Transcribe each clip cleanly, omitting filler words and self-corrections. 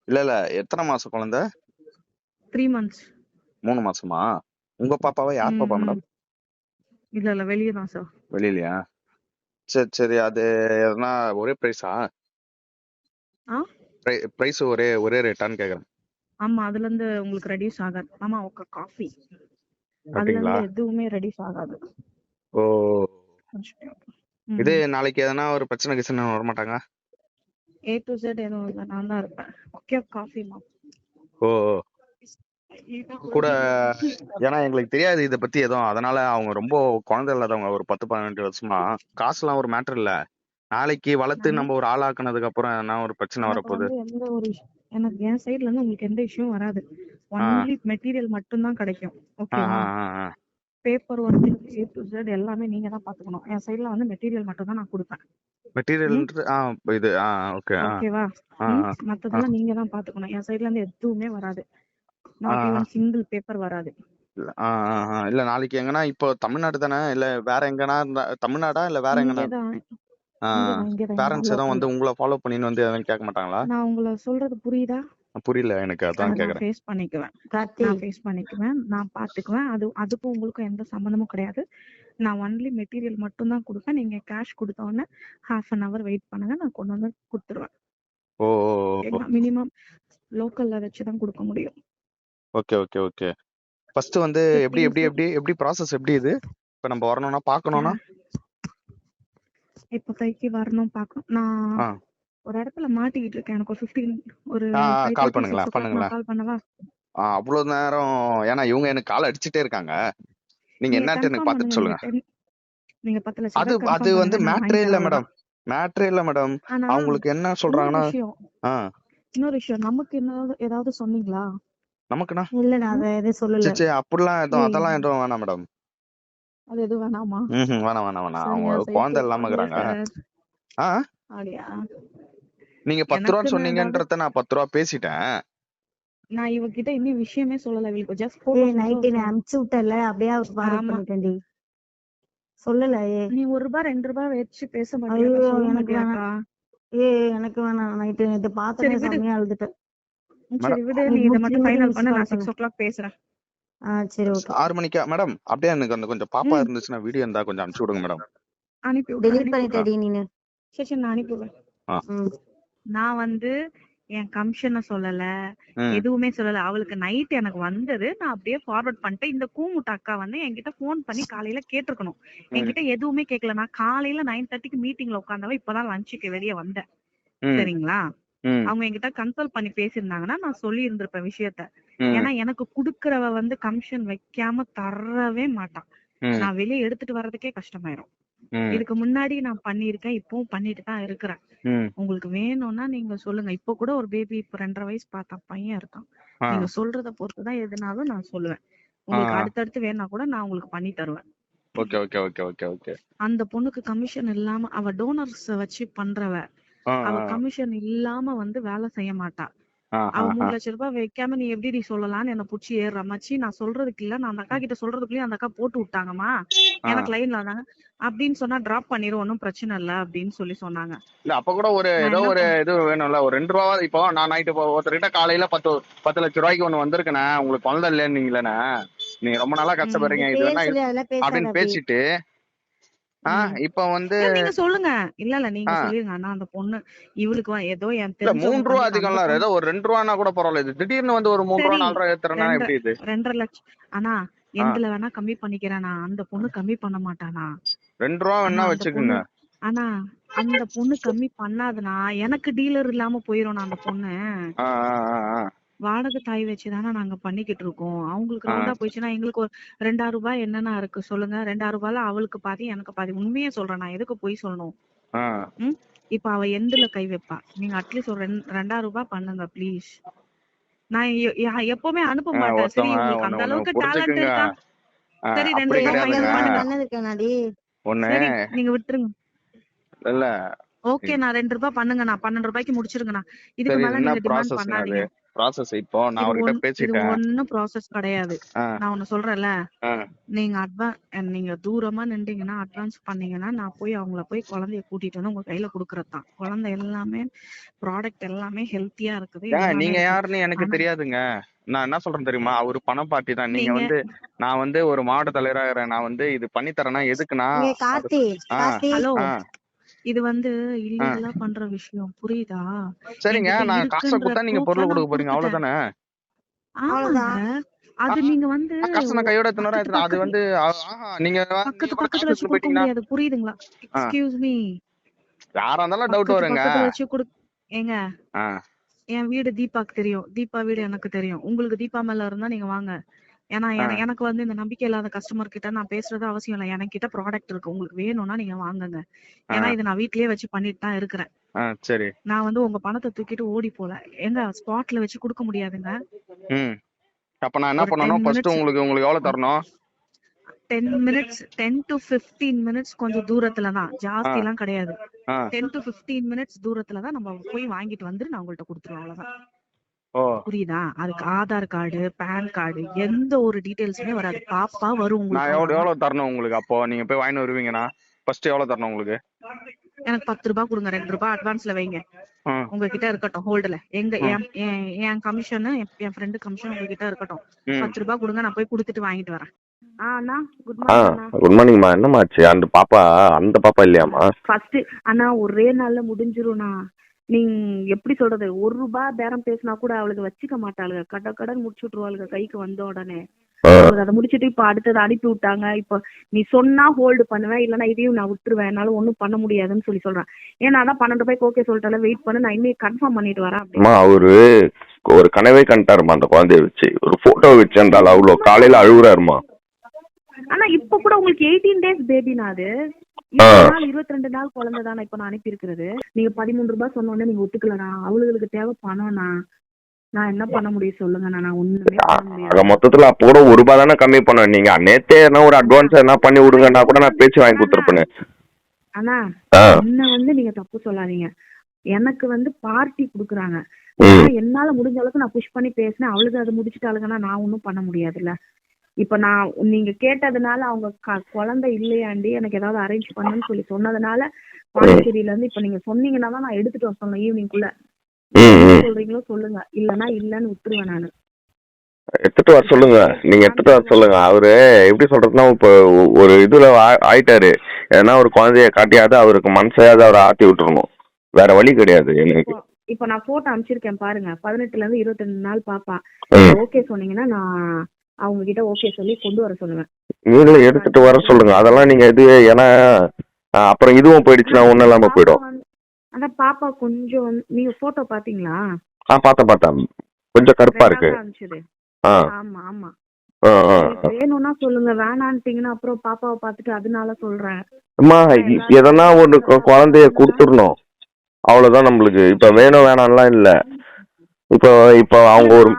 இல்ல இல்ல, எத்தனை மாசம் குழந்தை? 3 months. 3 மாசமா? உங்க பாப்பாவா? யார் பாப்பா மேடம்? இல்ல வெளியே தான் சார். வெளியிலயா? சரி சரி. அது எதனா ஒரே பிரைஸா? பிரைஸ் ஒரே ஒரே ரேட்டான்னு கேக்குறேன். ஆமா, அதுல இருந்து உங்களுக்கு ரெடியூஸ் ஆகாது. ஆமா, ஒரு காஃபி அதுல அப்படிங்களா? இருந்து எதுவுமே ரெடியூஸ் ஆகாது. ஓ, இது நாளைக்கு எதனா ஒரு பிரச்சனை கிச்சனை வரமாட்டாங்க? A to Z எதுவும் இல்லை, நான் தான் இருப்பேன். ஓகே, காஃபி மா. ஓ கூட, ஏன்னா எங்களுக்கு தெரியாது இதை பத்தி எதுவும், அதனால அவங்க ரொம்ப குழந்தை இல்லாதவங்க, ஒரு 10-12 வருஷமா. காசுலாம் ஒரு மேட்டர் இல்ல, நாளைக்கு வளர்த்து நம்ம ஒரு ஆளாக்குனதுக்கு அப்புறம் என்ன ஒரு பிரச்சனை வரப்போகுது. எந்த ஒரு எனக்கு என் சைடுல இருந்து உங்களுக்கு எந்த இஷ்யூவும் வராது. ஒன்லி மெட்டீரியல் மட்டும் தான் கிடைக்கும். ஓகேவா? Paper work A to Z எல்லாமே நீங்க தான் பாத்துக்கணும். என் சைடுல வந்து மெட்டீரியல் மட்டும் தான் நான் கொடுப்பேன். மெட்டீரியல் இது ஓகே ஓகேவா? மத்ததெல்லாம் நீங்க தான் பாத்துக்கணும். என் சைடுல இருந்து எதுவுமே வராது. நாட் ஈவன் சிங்கிள் பேப்பர் வராது. இல்ல நாளைக்கு எங்கன்னா, இப்போ தமிழ்நாடு தானே, இல்ல வேற எங்கன்னா தமிழ்நாடா இல்ல வேற எங்கன்னா பேரண்ட்ஸ் எதுவும் வந்து உங்களை ஃபாலோ பண்ணின்னு வந்து எதுவும் கேட்க மாட்டாங்களா? நான் உங்களை சொல்றது புரியுதா? புரியல எனக்கு, அதான் கேக்குறேன். ஃபேஸ் பண்ணிக்குவேன், நான் பாத்துக்குவேன். அதுக்கும் உங்களுக்கும் எந்த சம்பந்தமும் கிடையாது. நான் ஒன்லி மெட்டீரியல் மட்டும் தான் கொடுப்பேன். நீங்க கேஷ் கொடுத்த உடனே 1/2 hour வெயிட் பண்ணுங்க, நான் கொண்டு வந்து கொடுத்துருவேன். மினிமம் லோக்கல்ல வச்சுதான் கொடுக்க முடியும். Okay okay okay. ஃபர்ஸ்ட் வந்து எப்படி எப்படி எப்படி எப்படி ப்ராசஸ் எப்படி இது? இப்ப நம்ம வரணும்னா பார்க்கணும்னா இப்போதைக்கு வரணும் பார்க்கணும். நான் ஒரு இடத்துல மாட்டிக்கிட்டு இருக்கேன். எனக்கு ஒரு 15 ஒரு கால் பண்ணுங்களேன் கால் பண்ணவா? அவ்வளவு நேரம், ஏன்னா இவங்க எனக்கு கால் அடிச்சுட்டே இருக்காங்க. நீங்க என்னன்னு எனக்கு பார்த்துட்டு சொல்லுங்க. நீங்க 10 லட்சம் அது அது வந்து மேட்ரே இல்ல மேடம், மேட்ரே இல்ல மேடம். அவங்களுக்கு என்ன சொல்றாங்கன்னா, இன்னொரு விஷயம், நமக்கு ஏதாவது சொன்னீங்களா? நமக்குனா இல்ல, நான் அதை எதுவும் சொல்லல. சே அப்படிலாம் எதுவும் அதெல்லாம் எதுவும் வேணாம் மேடம். அது எதுவும் வேணாமா? வேணாம் வேணாம் வேணாம். அவங்க குழந்தை இல்லாம இருக்கிறாங்க. நீங்க 10 ரூபா சொன்னீங்கன்றத நான் 10 ரூபா பேசிட்டேன். நான் இவகிட்ட இன்னும் விஷயமே சொல்லல. இவளுக்கு ஜஸ்ட் நைட் நீ அனுப்பிச்சு விட்டல, அப்படியே ஃபார்வர்ட் பண்ணிட்டேன்டி. சொல்லல. நீ 1 ரூபாய் 2 ரூபாய் வச்சு பேச மாட்டியா? எனக்கு வேணாம். நைட் நேத்து பார்த்தேன், செமையா அழுதுட்டேன். சரி விடு, நீ இத மட்டும் ஃபைனல் பண்ணு, நான் 6 o'clock பேசுறேன். சரி ஓகே. 6 மணிக்கா மேடம்? அப்படியே எனக்கு அந்த கொஞ்சம் பாப்பா இருந்துச்சுன்னா வீடியோ இருந்தா கொஞ்சம் அனுப்பிச்சு விடுங்க மேடம். அனுப்பி விடு. டெலீட் பண்ணிட்டேடி நீனு. சரி நான் அனுப்பி விடுறேன். நான் வந்து என் கமிஷனை சொல்லல, எதுவுமே சொல்லல. அவளுக்கு நைட் எனக்கு வந்தது, நான் அப்படியே ஃபார்வர்ட் பண்ணிட்டேன். இந்த கூமுட்ட அக்கா வந்து என்கிட்ட போன் பண்ணி காலையில கேட்டிருக்கணும். என்கிட்ட எதுவுமே கேட்கல. நான் காலையில 9:30க்கு மீட்டிங்ல உட்காந்தவ இப்பதான் லஞ்சுக்கு வெளியே வந்தேன். சரிங்களா? அவங்க என்கிட்ட கன்சல்ட் பண்ணி பேசியிருந்தாங்கன்னா நான் சொல்லி இருந்திருப்பேன் விஷயத்த. ஏன்னா எனக்கு குடுக்கறவ வந்து கமிஷன் வைக்காம தரவே மாட்டான். நான் வெளியே எடுத்துட்டு வர்றதுக்கே கஷ்டமாயிரும். இதுக்கு முன்னாடி நான் பண்ணிருக்கேன், இப்பவும் பண்ணிட்டு தான் இருக்கிறேன். உங்களுக்கு வேணும்னா நீங்க சொல்லுங்க. இப்ப கூட ஒரு பேபி, இப்ப 2.5 வயசு பார்த்தா பையன் இருக்கான். நீங்க சொல்றத பொறுத்துதான் எதுனாலும் நான் சொல்லுவேன். உங்களுக்கு அடுத்தடுத்து வேணா கூட நான் உங்களுக்கு பண்ணி தருவேன். Okay okay okay okay okay. அந்த பொண்ணுக்கு கமிஷன் இல்லாம, அவ டோனர்ஸ் வச்சு பண்றவ, அவ கமிஷன் இல்லாம வந்து வேலை செய்ய மாட்டா. அவ 3 லட்சம் ரூபாய் வைக்காம நீ எப்படி சொல்லலாம்னு என்ன புடிச்சு ஏறுற மச்சி. நான் சொல்றதுக்கு இல்ல, நான் அந்த அக்கா கிட்ட சொல்றதுக்குள்ளயும் அந்த அக்கா போட்டு விட்டாங்கம்மா, எனக்கு லைன்ல வந்தாங்க அப்படின்னு சொன்னா டிராப் பண்ணிரும், ஒன்னும் பிரச்சனை இல்ல அப்படின்னு சொன்னாங்க. இல்ல அப்ப கூட ஒரு ஏதோ ஒரு இது வேணும்ல, ஒரு 2 ரூபா. இப்போ நான் நைட்டு ஒருத்தர்கிட்ட காலையில 10 லட்சம் ரூபாய்க்கு ஒண்ணு வந்திருக்கேனே, உங்களுக்கு குழந்தை இல்லைன்னீங்களேண்ணே, நீங்க ரொம்ப நாளா கஷ்டப்படுறீங்க இது அப்படின்னு பேசிட்டு இப்ப வந்து நீங்க சொல்லுங்க. இல்ல நீங்க சொல்லிருங்க. ஆனா அந்த பொண்ணு இவளுக்கு ஏதோ என் 3 ரூபா அதிகம் இல்ல, ஏதோ ஒரு 2 ரூபானா கூட பரவாயில்ல. இது திடீர்னு வந்து ஒரு 3 ரூபா 4 ரூபா ஏத்துறேன்னா எப்படி இது? 2.5 லட்சம். ஆனா எதுல வேணா கம்மி பண்ணிக்கிறேனா, அந்த பொண்ணு கம்மி பண்ண மாட்டானா? 2 ரூபா வேணா வச்சுக்கோங்க. ஆனா அந்த பொண்ணு கம்மி பண்ணாதுனா எனக்கு டீலர் இல்லாம போயிரும். அந்த பொண்ணு வாடகை தாய் வச்சுதானே நாங்க பண்ணிக்கிட்டு இருக்கோம். அவங்களுக்கு ரவுண்டா போயிடுச்சுன்னா எங்களுக்கு ஒரு 2,000 ரூபாய் என்னன்னா இருக்கு சொல்லுங்க. 2,000 ரூபாய்ல அவளுக்கு பாதி எனக்கு பாதி. உண்மையே சொல்றேன், நான் எதுக்கு போய் சொல்லணும்? இப்ப அவ எந்துல கை வைப்பா? நீங்க அட்லீஸ்ட் ஒரு 2,000 ரூபாய் பண்ணுங்க ப்ளீஸ். நான் எப்பவுமே அனுப்ப மாட்டேன். சரி உங்களுக்கு அந்த அளவுக்கு டேலண்ட் இருக்கா? சரி 2 சரி நீங்க விட்டுருங்க. இல்ல ஓகே, நான் 2 ரூபாய் பண்ணுங்க, நான் 12 ரூபாய்க்கு முடிச்சிருங்கண்ணா. இதுக்கு மேல நீங்க டிமாண்ட் பண்ணாதீங்க. ப்ராசஸ். இப்போ நான் இது அவர்கிட்ட இது பேசிட்டேன். ஒண்ணும் ப்ராசஸ் கிடையாது. ஆ, நான் ஒண்ணு சொல்றேன்ல, ஆ, நீங்க தூரமா நின்றீங்கன்னா அட்வான்ஸ் பண்ணீங்கன்னா நான் அவங்கள போய் குழந்தைய கூட்டிட்டு வந்து உங்க கையில குடுக்கறதுதான். குழந்தை எல்லாமே ப்ராடக்ட் எல்லாமே ஹெல்த்தியா இருக்குது, எல்லாமே நீங்க இருக்கு. யாருன்னு எனக்கு ஆனா தெரியாதுங்க. நான் என்ன சொல்றேன் தெரியுமா, அவரு பணம் பார்ட்டி தான். நீங்க நான் ஒரு மாவட்ட தலைவராகிறேன். நான் இது பண்ணி தரேன்னா எதுக்குன்னா ஏ கார்த்தி ஆ, கார்த்தி ஹலோ, ஆ, இது ஆ. இல்லீகலா பண்ற விஷயம், புரியுதா? சரிங்க, என்கிட்ட நான் காசை இருக்குன்ற கொடுத்தா நீங்க ப்ரூஃப்ல பொருள் நான் கொடுக்க போறீங்க, குடுத்துட்டேன். அவ்வளவுதானே? ஆமாங்க. அவ்வளவுதான். அது நீங்க காசை நான் கையோட எடுத்துன்னு வரேன். அது பக்கத்து ஆஹா, நீங்க நீங்க கூட காசு பக்கத்துல வச்சு எடுத்துன்னு குடுக்க போயிட்டீங்கன்னா முடியாது, புரியுதுங்களா? ஆ, எக்ஸ்கியூஸ் மீ. யாரா இருந்தாலும் டவுட் வருங்க. பக்கத்துல வச்சு ஏங்க, ஆ, என் வீடு தீபாக்கு தெரியும், தீபா வீடு எனக்கு தெரியும். உங்களுக்கு தீபா மேல இருந்தா நீங்க வாங்க. ஏன்னா ஆ, எனக்கு இந்த நம்பிக்கை இல்லாத கஸ்டமர் கிட்ட நான் பேசுறது அவசியம் இல்லை. என்கிட்ட ப்ராடக்ட் இருக்கு, உங்களுக்கு வேணும்னா நீங்க வாங்குங்க. ஆ, ஏன்னா இது நான் வீட்லயே வச்சு பண்ணிட்டு தான் இருக்கிறேன். ஆ, சரி. நான் உங்க பணத்தை தூக்கிட்டு ஓடி போல. எங்க ஸ்பாட்ல வச்சு கொடுக்க முடியாதுங்க. ம். அப்ப நான் என்ன ஒரு 10 பண்ணணும்? ஃபர்ஸ்ட் மினிட்ஸ் உங்களுக்கு எவ்வளவு தரணும்? 10 மினிட்ஸ் 10 to 15 மினிட்ஸ் கொஞ்சம் தூரத்துல தான், ஆ, ஜாஸ்தி எல்லாம் கிடையாது. ஆ, 10 to 15 மினிட்ஸ் தூரத்துல தான் நம்ம போய் வாங்கிட்டு வந்து நான் உங்கள்ட்ட கொடுத்துருவேன், அவ்வளவுதான். ஓ, புரியுதா? அதுக்கு ஆதார் கார்டு, பேன் கார்டு, எந்த ஒரு டீடைல்ஸுமே வராது. பாப்பா வரும் நான் உங்களுக்கு, அவ்வளவுதான். எவ்வளவு தரணும் உங்களுக்கு? அப்போ நீங்க போய் வாங்கிட்டு வருவீங்கன்னா ஃபர்ஸ்ட் எவ்வளவு தரணும் உங்களுக்கு? எனக்கு 10 ரூபாய் கொடுங்க, 2 ரூபாய் அட்வான்ஸ்ல வைங்க. ஆ, உங்ககிட்ட இருக்கட்டும் ஹோல்டுல. ஆ, என் கமிஷன், என் ஃப்ரெண்டு கமிஷன் உங்ககிட்ட இருக்கட்டும். ம். 10 ரூபாய் கொடுங்க, நான் போய் கொடுத்துட்டு வாங்கிட்டு வரேன். அண்ணா குட் ஆ மார்னிங் அண்ணா. குட் மார்னிங்மா. என்னம்மா ஆச்சு? அந்த பாப்பா இல்லையாம்மா? ஃபர்ஸ்ட் அண்ணா ஒரே நாள்ல முடிஞ்சிரும்ண்ணா. நீங்க எப்படி சொல்றது, 1 ரூபாய் பேரம் பேசினா கூட அவளுக்கு வச்சுக்க மாட்டாளுங்க, கடன் முடிச்சு விட்டுருவாளுங்க கைக்கு வந்த உடனே. ஆ, அவளுக்கு அதை முடிச்சிட்டு இப்ப அடுத்தது அனுப்பி விட்டாங்க. இப்ப நீ சொன்னா ஹோல்டு பண்ணுவேன், இல்லன்னா இதையும் நான் விட்டுருவேன், என்னால ஒண்ணும் பண்ண முடியாதுன்னு சொல்றேன். ஏன்னா அதான் 12 ரூபாய்க்கு ஓகே சொல்லிட்டால, வெயிட் பண்ணு, நான் இன்னும் கன்ஃபார்ம் பண்ணிட்டு வரேன் அம்மா அப்படின்னு. அவரு ஒரு கனவே கண்டாருமா அந்த குழந்தைய வச்சு. ஒரு போட்டோ வச்சு இருந்தாலும் அவ்வளோ காலையில அழுகுறாருமா. ஆனா இப்ப கூட உங்களுக்கு 18 days பேபினா அது ஆ 20 நாள் 22 நாள் குழந்தை தானே இப்ப நான் அனுப்பி இருக்கிறது. நீங்க 13 ரூபாய் சொன்ன உடனே நீங்க ஒத்துக்கலண்ணா. அவளுகளுக்கு தேவை பணம்ண்ணா. நான் என்ன பண்ண முடியும் சொல்லுங்கண்ணா, நான் ஒண்ணுமே பண்ண முடியாது. ஆக மொத்தத்துல அப்போ கூட 1 ரூபாய் தானே கம்மி பண்ண. நீங்க நேத்தே என்ன ஒரு அட்வான்ஸ் என்ன பண்ணி விடுங்கன்னா கூட நான் பேச்சு வாங்கி கொடுத்துருப்பேன். அண்ணா ஆ, என்ன நீங்க தப்பு சொல்லாதீங்க. எனக்கு பார்ட்டி குடுக்குறாங்க. ம், என்னால முடிஞ்ச அளவுக்கு நான் புஷ் பண்ணி பேசினேன். அவளுக்கு அதை முடிச்சுட்டாளுங்கன்னா நான் ஒன்னும் பண்ண முடியாதுல்ல. இப்ப நான் நீங்க கேட்டதுனால அவங்க குழந்தை இல்லையாண்டி எனக்கு ஏதாவது அரேஞ்ச் பண்ணுன்னு சொன்னதுனால பாண்டிச்சேரியில இருந்து இப்ப நீங்க சொன்னீங்கன்னா தான் நான் எடுத்துட்டு வர சொன்னேன் ஈவினிங்குள்ள. ம், என்ன ம். சொல்றீங்களோ சொல்லுங்க, இல்லன்னா இல்லன்னு விட்டுருவேன் நானு. எடுத்துட்டு வர சொல்லுங்க. நீங்க எடுத்துட்டு வர சொல்லுங்க. அவரு எப்படி சொல்றதுன்னா இப்போ ஒரு இதுல ஆயிட்டாரு. ஏன்னா ஒரு குழந்தைய காட்டியாவது அவருக்கு மனசையாவது அவரை ஆட்டி விட்டுறணும். வேற வழி கிடையாது எனக்கு. இப்ப நான் போட்டோ அனுப்பிச்சிருக்கேன் பாருங்க. 18ல இருந்து 22 நாள் பாப்பா. ம். ஓகே சொன்னீங்கன்னா நான் அவங்க கிட்ட ஓகே சொல்லி கொண்டு வர சொல்லுவேன். நீங்களும் எடுத்துட்டு வர சொல்லுங்க. அதெல்லாம் நீங்க ஏன்னா அப்புறம் இதுவும் போயிடுச்சுன்னா ஒன்றும் இல்லாம போயிடும். அதான் பாப்பா கொஞ்சம் நீங்க போட்டோ பாத்தீங்களா? பார்த்தேன். கொஞ்சம் கருப்பா இருக்கு. அனுப்பிச்சது. ஆ, ஆமா ஆமா. ஆ, ஆ. வேணும்னா சொல்லுங்க, வேணான்ட்டீங்கன்னா அப்புறம் பாப்பாவை பார்த்துட்டு அதனால சொல்றேன். அம்மா எதனா ஒரு குழந்தைய கொடுத்துடணும். அவ்வளவுதான் நம்மளுக்கு. இப்ப வேணும் வேணாம்லாம் இல்ல. இப்போ அவங்க ஒரு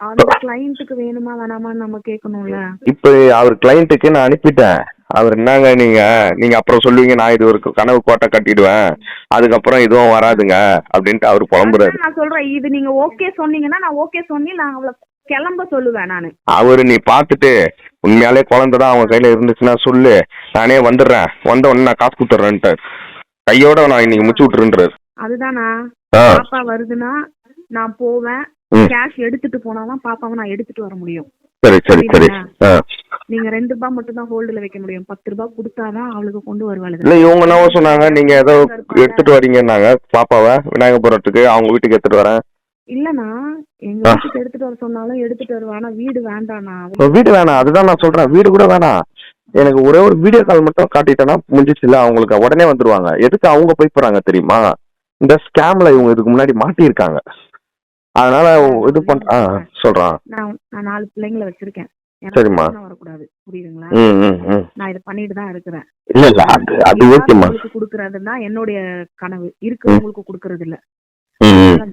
அந்த கிளையண்ட்டுக்கு வேணுமா வேணாமான்னு நம்ம கேட்கணும்ல. இப்ப அவர் கிளையண்ட்டுக்கு நான் அனுப்பிட்டேன். அவர் என்னங்க நீங்க அப்புறம் சொல்லுவீங்க நான் இது ஒரு கனவு கோட்டை கட்டிடுவேன், அதுக்கப்புறம் இதுவும் வராதுங்க அப்படின்ட்டு அவரு புலம்புறாரு. நான் சொல்றேன், இது நீங்க ஓகே சொன்னீங்கன்னா நான் ஓகே சொன்னி நான் அவளை கிளம்ப சொல்லுவேன் நானு. அவரு நீ பாத்துட்டு உண்மையாலே குழந்தைதான் அவங்க கையில இருந்துச்சுன்னா சொல்லு, நானே வந்துடுறேன், வந்த உடனே நான் காசு கொடுத்துட்றேன்ட்டு கையோட நான் இன்னைக்கு முடிச்சு விட்டுருன்றாரு. அதுதானா? ஆ, பாப்பா வருதுன்னா நான் போவேன், ம். கேஷ் எடுத்துட்டு போனாதான் பாப்பாவை நான் எடுத்துட்டு வர முடியும். சரி சரி சரி. ஆ, நீங்க 2 ரூபாய் மட்டும் தான் ஹோல்டுல வைக்க முடியும். 10 ரூபாய் கொடுத்தாதான் அவளுக்கு கொண்டு வருவாளுங்க. இல்ல இவங்க என்னவோ சொன்னாங்க, நீங்க ஏதோ எடுத்துட்டு வரீங்கன்னாங்க பாப்பாவை விநாயகபுரத்துக்கு, அவங்க வீட்டுக்கு எடுத்துட்டு வரேன். இல்லண்ணா, எங்க வீட்டுக்கு எடுத்துட்டு வர சொன்னாலும் எடுத்துட்டு வருவான். ஆனா வீடு வேண்டாண்ணா. வீடு வேணாம், அதுதான் நான் சொல்றேன். வீடு கூட வேணாம். எனக்கு ஒரே ஒரு வீடியோ கால் மட்டும் காட்டிட்டேன்னா முடிஞ்சிச்சு. இல்ல அவங்களுக்கு உடனே வந்துருவாங்க. எதுக்கு அவங்க போய் போறாங்க தெரியுமா? இந்த ஸ்கேம்ல இவங்க இதுக்கு முன்னாடி மாட்டியிருக்காங்க. அதனால இது சொல்றான். நான் 4 பிள்ளைங்களை வச்சிருக்கேன். சரிம்மா. வரக்கூடாது, புரியுதுங்களா? ம். நான் இதை பண்ணிட்டு தான் இருக்கிறேன். இல்ல அது ஓகேம்மா. குடுக்கறதுன்னா என்னுடைய கனவு, இருக்கிறவங்களுக்கு குடுக்கறது இல்ல.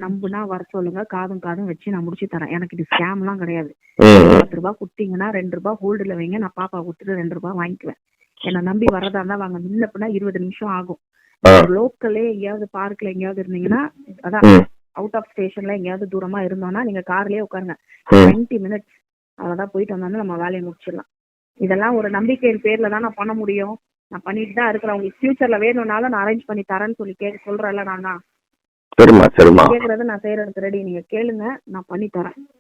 நம்புனா வர சொல்லுங்க, காதும் வச்சு நான் முடிச்சு தரேன். எனக்கு இது ஸ்கேம் எல்லாம் கிடையாது. 10 ரூபாய் குடுத்தீங்கன்னா 2 ரூபாய் ஹோல்டுல வைங்க, நான் பாப்பா கொடுத்துட்டு 2 ரூபாய் வாங்கிக்குவேன். என்ன நம்பி வர்றதா இருந்தா வாங்க. முன்ன பின்னா 20 நிமிஷம் ஆகும். லோக்கல்லே எங்கேயாவது பார்க்ல எங்கேயாவது இருந்தீங்கன்னா அதான் அவுட் ஆஃப் ஸ்டேஷன்ல எங்கேயாவது தூரமா இருந்தோம்னா நீங்க கார்லயே உட்காருங்க, ம். 20 மினிட்ஸ் அவ்வளவுதான், போயிட்டு வந்தோம்னா நம்ம வேலையை முடிச்சிடலாம். இதெல்லாம் ஒரு நம்பிக்கையின் பேர்ல தான் நான் பண்ண முடியும். நான் பண்ணிட்டு தான் இருக்கிறேன். உங்களுக்கு ஃபியூச்சர்ல வேணும்னாலும் நான் அரேஞ்ச் பண்ணி தரேன்னு சொல்லி சொல்றேன்ல. நான் சரிம்மா சரிம்மா கேக்குறது நான் செய்யறதுக்கு ரெடி. நீங்க கேளுங்க, நான் பண்ணி தரேன்.